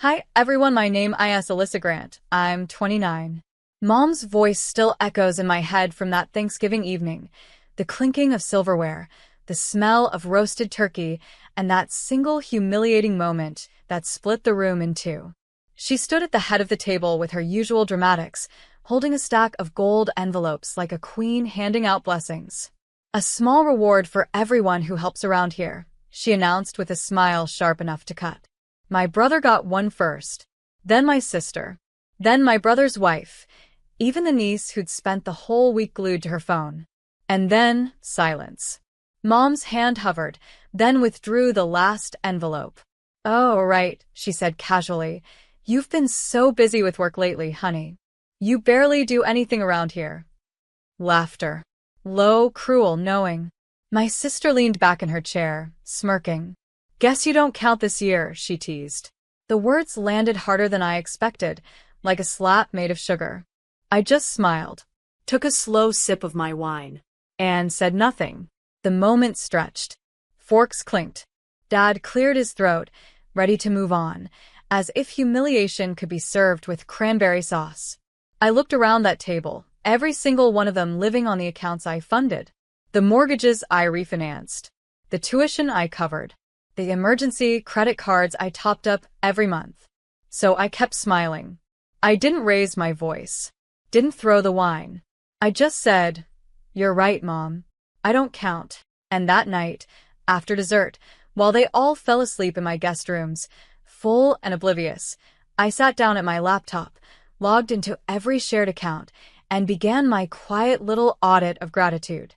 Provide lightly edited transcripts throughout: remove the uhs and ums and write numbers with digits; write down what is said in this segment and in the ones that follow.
Hi, everyone. My name is Alyssa Grant. I'm 29. Mom's voice still echoes in my head from that Thanksgiving evening. The clinking of silverware, the smell of roasted turkey, and that single humiliating moment that split the room in two. She stood at the head of the table with her usual dramatics, holding a stack of gold envelopes like a queen handing out blessings. A small reward for everyone who helps around here, she announced with a smile sharp enough to cut. My brother got one first, then my sister, then my brother's wife, even the niece who'd spent the whole week glued to her phone. And then silence. Mom's hand hovered, then withdrew the last envelope. Oh, right, she said casually. You've been so busy with work lately, honey. You barely do anything around here. Laughter. Low, cruel, knowing. My sister leaned back in her chair, smirking. Guess you don't count this year, she teased. The words landed harder than I expected, like a slap made of sugar. I just smiled, took a slow sip of my wine, and said nothing. The moment stretched. Forks clinked. Dad cleared his throat, ready to move on, as if humiliation could be served with cranberry sauce. I looked around that table, every single one of them living on the accounts I funded. The mortgages I refinanced. The tuition I covered. The emergency credit cards I topped up every month. So I kept smiling. I didn't raise my voice. Didn't throw the wine. I just said, "You're right, Mom. I don't count." And that night, after dessert, while they all fell asleep in my guest rooms, full and oblivious, I sat down at my laptop, logged into every shared account, and began my quiet little audit of gratitude.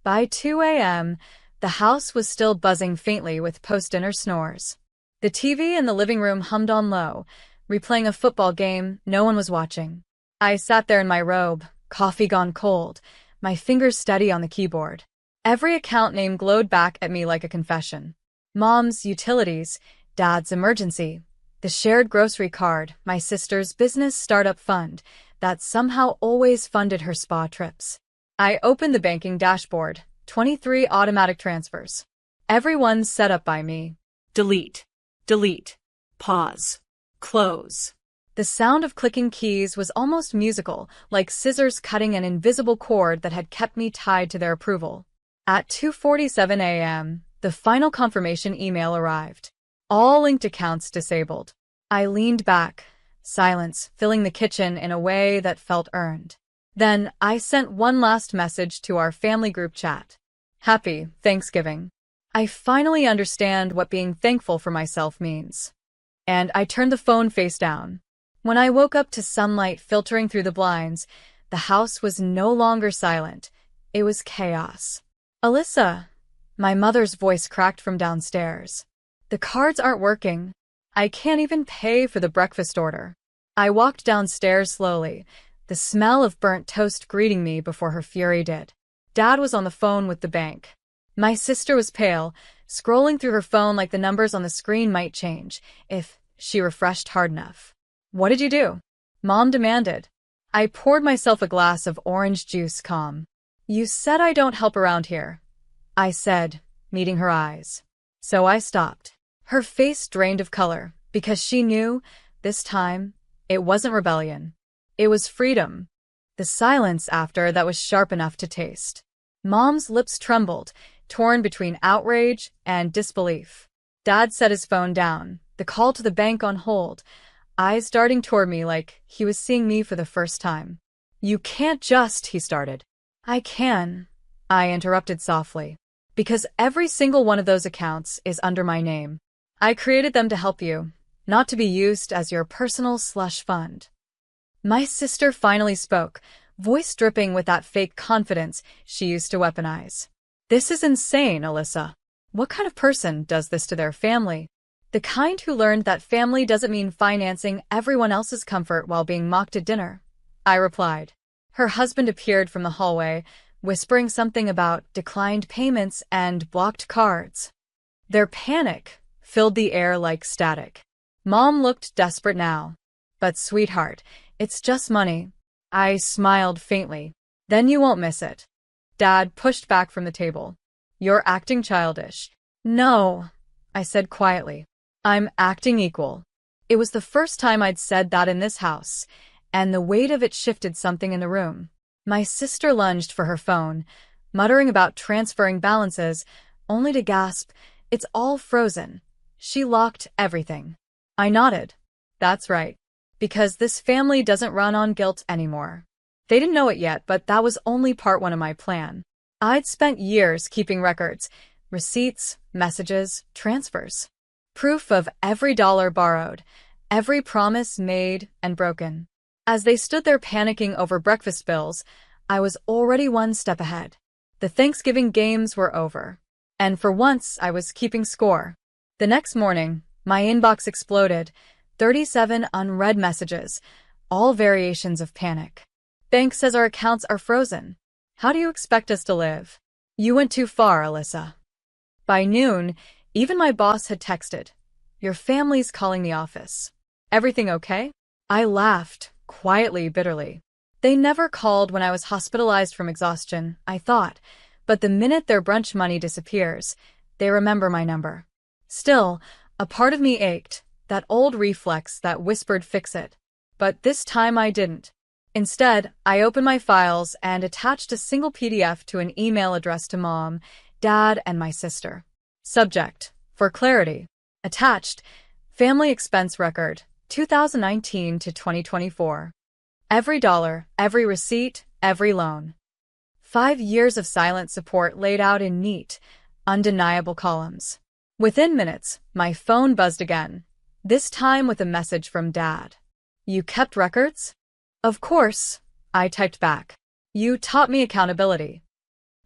By 2 a.m., the house was still buzzing faintly with post-dinner snores. The TV in the living room hummed on low, replaying a football game no one was watching. I sat there in my robe, coffee gone cold, my fingers steady on the keyboard. Every account name glowed back at me like a confession. Mom's utilities, Dad's emergency, the shared grocery card, my sister's business startup fund that somehow always funded her spa trips. I opened the banking dashboard. 23 automatic transfers. Everyone set up by me. Delete. Delete. Pause. Close. The sound of clicking keys was almost musical, like scissors cutting an invisible cord that had kept me tied to their approval. At 2:47 a.m., the final confirmation email arrived. All linked accounts disabled. I leaned back, silence filling the kitchen in a way that felt earned. Then I sent one last message to our family group chat. Happy Thanksgiving. I finally understand what being thankful for myself means. And I turned the phone face down. When I woke up to sunlight filtering through the blinds, the house was no longer silent. It was chaos. Alyssa, my mother's voice cracked from downstairs. The cards aren't working. I can't even pay for the breakfast order. I walked downstairs slowly, the smell of burnt toast greeting me before her fury did. Dad was on the phone with the bank. My sister was pale, scrolling through her phone like the numbers on the screen might change if she refreshed hard enough. What did you do? Mom demanded. I poured myself a glass of orange juice calm. You said I don't help around here, I said, meeting her eyes. So I stopped. Her face drained of color because she knew, this time, it wasn't rebellion. It was freedom. The silence after that was sharp enough to taste. Mom's lips trembled, torn between outrage and disbelief. Dad set his phone down, the call to the bank on hold, eyes darting toward me like he was seeing me for the first time. You can't just, he started. I can, I interrupted softly, because every single one of those accounts is under my name. I created them to help you, not to be used as your personal slush fund. My sister finally spoke, voice dripping with that fake confidence she used to weaponize. This is insane, Alyssa. What kind of person does this to their family? The kind who learned that family doesn't mean financing everyone else's comfort while being mocked at dinner, I replied. Her husband appeared from the hallway, whispering something about declined payments and blocked cards. Their panic filled the air like static. Mom looked desperate now. But sweetheart, it's just money. I smiled faintly. Then you won't miss it. Dad pushed back from the table. You're acting childish. No, I said quietly. I'm acting equal. It was the first time I'd said that in this house, and the weight of it shifted something in the room. My sister lunged for her phone, muttering about transferring balances, only to gasp, "It's all frozen." She locked everything. I nodded. That's right. Because this family doesn't run on guilt anymore. They didn't know it yet, but that was only part one of my plan. I'd spent years keeping records, receipts, messages, transfers. Proof of every dollar borrowed, every promise made and broken. As they stood there panicking over breakfast bills, I was already one step ahead. The Thanksgiving games were over. And for once, I was keeping score. The next morning, my inbox exploded. 37 unread messages, all variations of panic. Bank says our accounts are frozen. How do you expect us to live? You went too far, Alyssa. By noon, even my boss had texted, "Your family's calling the office. Everything okay?" I laughed, quietly, bitterly. They never called when I was hospitalized from exhaustion, I thought, but the minute their brunch money disappears, they remember my number. Still, a part of me ached, that old reflex that whispered fix it. But this time I didn't. Instead, I opened my files and attached a single PDF to an email addressed to Mom, Dad, and my sister. Subject, for clarity. Attached, Family Expense Record, 2019 to 2024. Every dollar, every receipt, every loan. 5 years of silent support laid out in neat, undeniable columns. Within minutes, my phone buzzed again, this time with a message from Dad. "You kept records?" "Of course," I typed back. "You taught me accountability."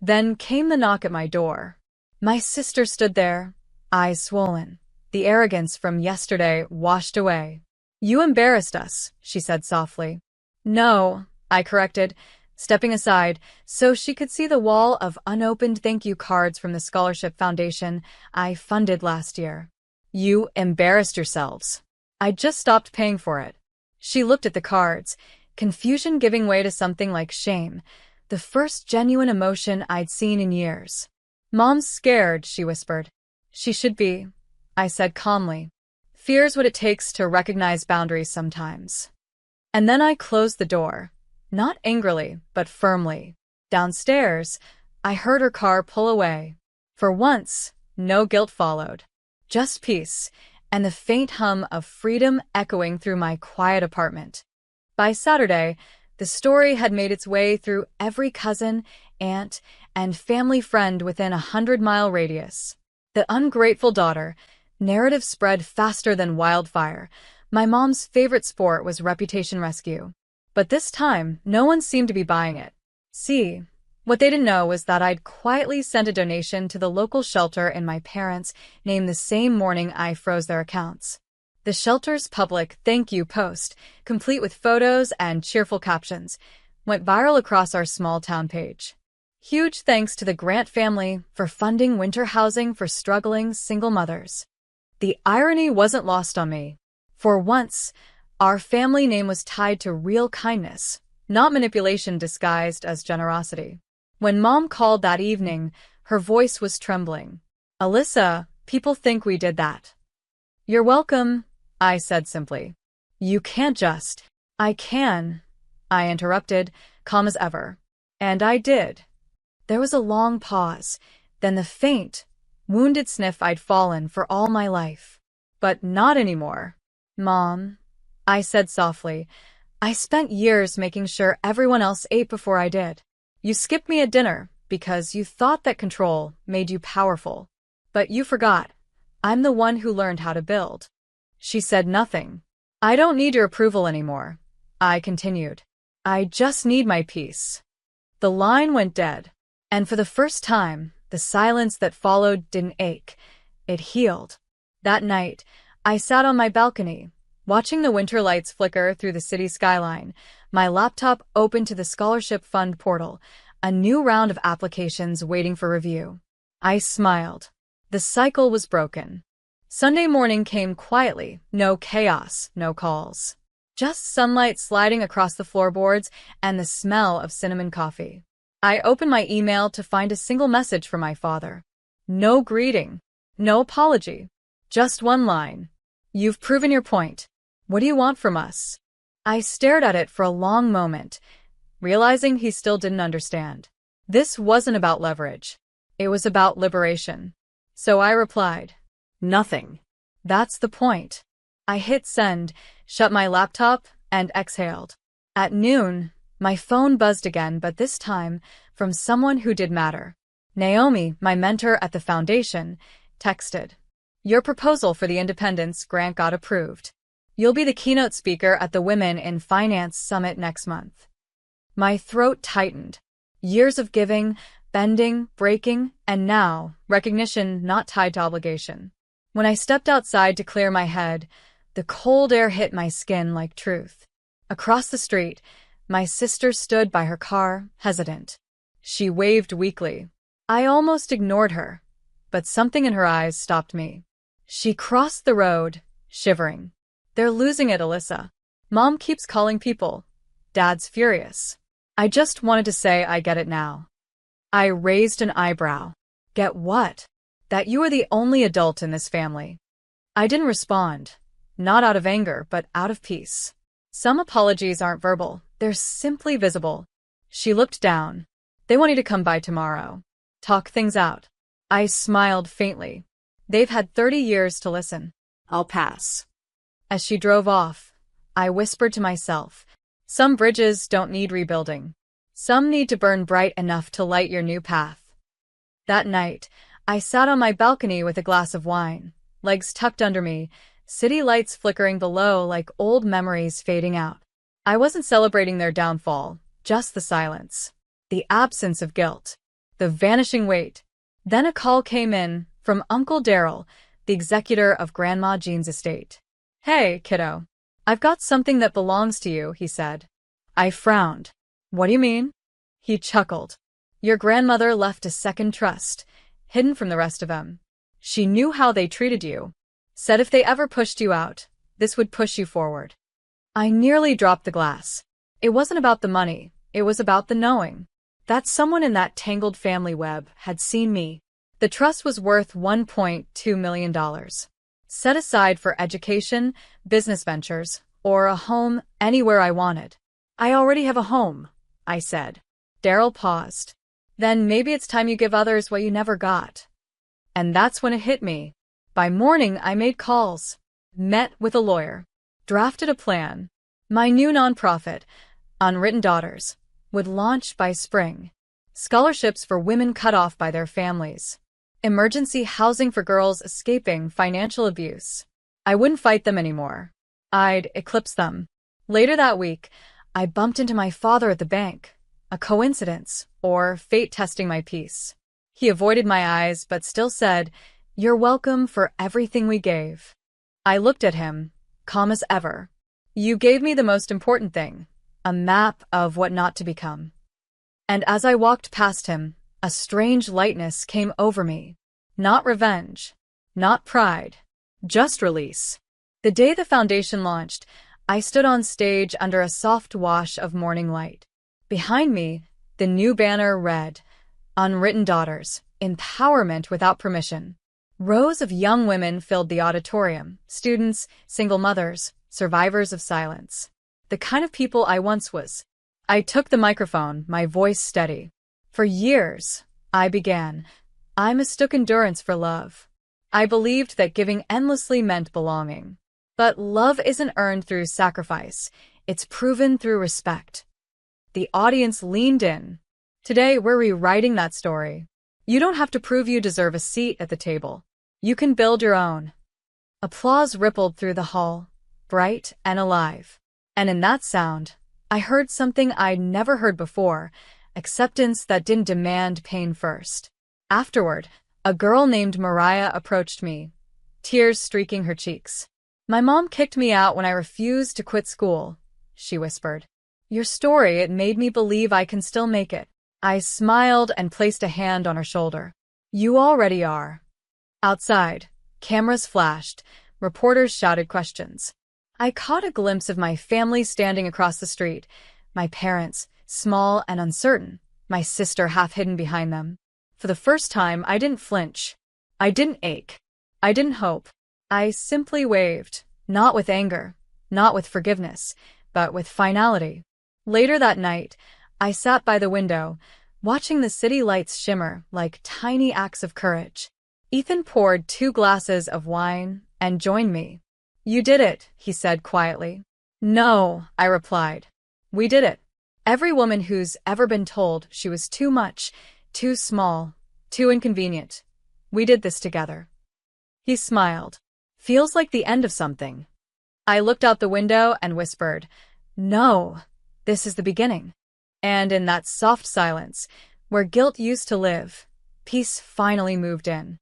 Then came the knock at my door. My sister stood there, eyes swollen, the arrogance from yesterday washed away. "You embarrassed us," she said softly. "No," I corrected, stepping aside so she could see the wall of unopened thank you cards from the Scholarship Foundation I funded last year. "You embarrassed yourselves. I just stopped paying for it." She looked at the cards, confusion giving way to something like shame, the first genuine emotion I'd seen in years. "Mom's scared," she whispered. "She should be," I said calmly. "Fear's what it takes to recognize boundaries sometimes." And then I closed the door, not angrily, but firmly. Downstairs, I heard her car pull away. For once, no guilt followed. Just peace, and the faint hum of freedom echoing through my quiet apartment. By Saturday, the story had made its way through every cousin, aunt, and family friend within a 100-mile radius. The ungrateful daughter, narrative spread faster than wildfire. My mom's favorite sport was reputation rescue. But this time, no one seemed to be buying it. See, what they didn't know was that I'd quietly sent a donation to the local shelter in my parents' name the same morning I froze their accounts. The shelter's public thank you post, complete with photos and cheerful captions, went viral across our small town page. Huge thanks to the Grant family for funding winter housing for struggling single mothers. The irony wasn't lost on me. For once, our family name was tied to real kindness, not manipulation disguised as generosity. When Mom called that evening, her voice was trembling. "Alyssa, people think we did that." "You're welcome," I said simply. "You can't just." "I can," I interrupted, calm as ever. And I did. There was a long pause, then the faint, wounded sniff I'd fallen for all my life. "But not anymore." "Mom," I said softly, "I spent years making sure everyone else ate before I did. You skipped me at dinner because you thought that control made you powerful. But you forgot. I'm the one who learned how to build." She said nothing. "I don't need your approval anymore," I continued. "I just need my peace." The line went dead. And for the first time, the silence that followed didn't ache. It healed. That night, I sat on my balcony, watching the winter lights flicker through the city skyline, my laptop open to the Scholarship Fund portal, a new round of applications waiting for review. I smiled. The cycle was broken. Sunday morning came quietly, no chaos, no calls. Just sunlight sliding across the floorboards and the smell of cinnamon coffee. I opened my email to find a single message from my father. No greeting, no apology, just one line. "You've proven your point. What do you want from us? I stared at it for a long moment, realizing he still didn't understand. This wasn't about leverage. It was about liberation. So I replied, nothing. That's the point. I hit send, shut my laptop, and exhaled. At noon, my phone buzzed again, but this time from someone who did matter. Naomi, my mentor at the foundation, texted, your proposal for the Independence Grant got approved. You'll be the keynote speaker at the Women in Finance Summit next month. My throat tightened. Years of giving, bending, breaking, and now, recognition not tied to obligation. When I stepped outside to clear my head, the cold air hit my skin like truth. Across the street, my sister stood by her car, hesitant. She waved weakly. I almost ignored her, but something in her eyes stopped me. She crossed the road, shivering. They're losing it, Alyssa. Mom keeps calling people. Dad's furious. I just wanted to say I get it now. I raised an eyebrow. Get what? That you are the only adult in this family. I didn't respond. Not out of anger, but out of peace. Some apologies aren't verbal. They're simply visible. She looked down. They want you to come by tomorrow. Talk things out. I smiled faintly. They've had 30 years to listen. I'll pass. As she drove off, I whispered to myself, some bridges don't need rebuilding. Some need to burn bright enough to light your new path. That night, I sat on my balcony with a glass of wine, legs tucked under me, city lights flickering below like old memories fading out. I wasn't celebrating their downfall, just the silence, the absence of guilt, the vanishing weight. Then a call came in from Uncle Daryl, the executor of Grandma Jean's estate. Hey, kiddo. I've got something that belongs to you, he said. I frowned. What do you mean? He chuckled. Your grandmother left a second trust, hidden from the rest of them. She knew how they treated you. Said if they ever pushed you out, this would push you forward. I nearly dropped the glass. It wasn't about the money, it was about the knowing. That someone in that tangled family web had seen me. The trust was worth $1.2 million. Set aside for education, business ventures, or a home anywhere I wanted. I already have a home, I said. Daryl paused. Then maybe it's time you give others what you never got. And that's when it hit me. By morning, I made calls, met with a lawyer, drafted a plan. My new nonprofit, Unwritten Daughters, would launch by spring. Scholarships for women cut off by their families. Emergency housing for girls escaping financial abuse. I wouldn't fight them anymore. I'd eclipse them. Later that week, I bumped into my father at the bank. A coincidence, or fate testing my peace. He avoided my eyes but still said, "You're welcome for everything we gave." I looked at him, calm as ever. You gave me the most important thing, a map of what not to become. And as I walked past him, a strange lightness came over me. Not revenge, not pride, just release. The day the foundation launched, I stood on stage under a soft wash of morning light. Behind me, the new banner read, Unwritten Daughters, Empowerment Without Permission. Rows of young women filled the auditorium, students, single mothers, survivors of silence. The kind of people I once was. I took the microphone, my voice steady. For years, I began. I mistook endurance for love. I believed that giving endlessly meant belonging. But love isn't earned through sacrifice. It's proven through respect. The audience leaned in. Today, we're rewriting that story. You don't have to prove you deserve a seat at the table. You can build your own. Applause rippled through the hall, bright and alive. And in that sound, I heard something I'd never heard before, acceptance that didn't demand pain first. Afterward, a girl named Mariah approached me, tears streaking her cheeks. My mom kicked me out when I refused to quit school, she whispered. Your story, it made me believe I can still make it. I smiled and placed a hand on her shoulder. You already are. Outside, cameras flashed, reporters shouted questions. I caught a glimpse of my family standing across the street, my parents, small and uncertain, my sister half hidden behind them. For the first time, I didn't flinch. I didn't ache. I didn't hope. I simply waved, not with anger, not with forgiveness, but with finality. Later that night, I sat by the window, watching the city lights shimmer like tiny acts of courage. Ethan poured 2 glasses of wine and joined me. "You did it," he said quietly. "No," I replied. "We did it. Every woman who's ever been told she was too much, too small, too inconvenient. We did this together." He smiled. "Feels like the end of something." I looked out the window and whispered, "No, this is the beginning." And in that soft silence, where guilt used to live, peace finally moved in.